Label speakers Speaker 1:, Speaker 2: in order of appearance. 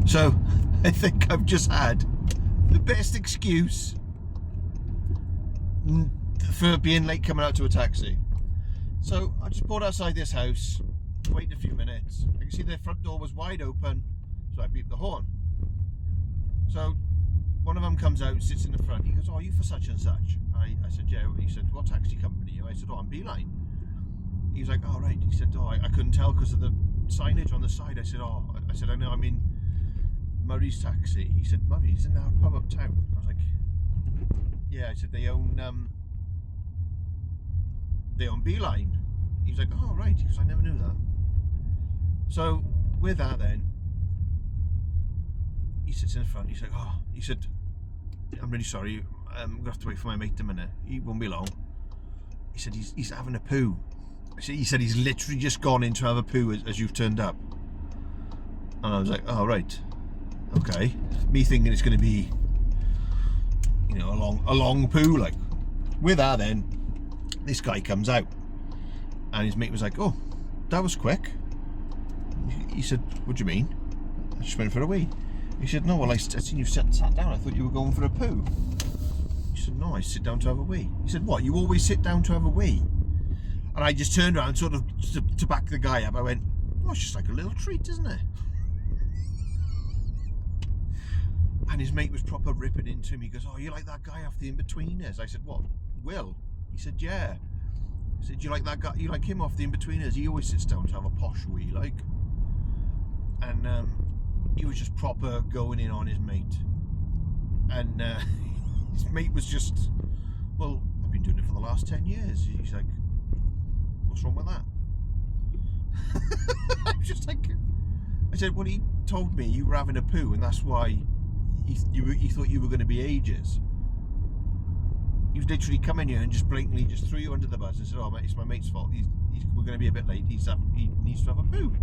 Speaker 1: So I think I've just had the best excuse for being late coming out to a taxi. So I just pulled outside this house, waited a few minutes. I can see the front door was wide open, so I beeped the horn. So one of them comes out, sits in the front. He goes, "Oh, are you for such and such?" I said, "Yeah." He said, "What taxi company?" I said, "Oh, I'm Beeline." He was like, "Oh, right." He said, "Oh, I couldn't tell because of the signage on the side." I said, "Oh," I said, "I know, I'm in Murray's Taxi." He said, "Murray's in our pub uptown." I was like, "Yeah." I said, they own Beeline." He was like, "Oh, right." Because I never knew that. So with that, then he sits in the front. He's like, "Oh," he said, "I'm really sorry. I'm gonna have to wait for my mate a minute. He won't be long." He said, "He's having a poo." He said, "He's literally just gone in to have a poo as you've turned up." And I was like, "Oh, right, okay." Me thinking it's going to be, you know, a long poo. Like, with that, then this guy comes out, and his mate was like, "Oh, that was quick." He said, "What do you mean?" "I just went for a wee." He said, "No, well, I seen you sat down. I thought you were going for a poo." He said, "No, I sit down to have a wee." He said, "What? You always sit down to have a wee?" And I just turned around, sort of to back the guy up. I went, "Oh, it's just like a little treat, isn't it?" And his mate was proper ripping into him. He goes, "Oh, you like that guy off the In-Betweeners?" I said, "What, Will?" He said, "Yeah." I said, "Do you like that guy? You like him off the In-Betweeners? He always sits down to have a posh wee, like." And he was just proper going in on his mate. And his mate was just, "Well, I've been doing it for the last 10 years. He's like, "What's wrong with that?" I was just like, I said, "Well, he told me you were having a poo, and that's why he thought you were going to be ages." He was literally coming here and just blatantly just threw you under the bus and said, "Oh, mate, it's my mate's fault. We're going to be a bit late. He needs to have a poo."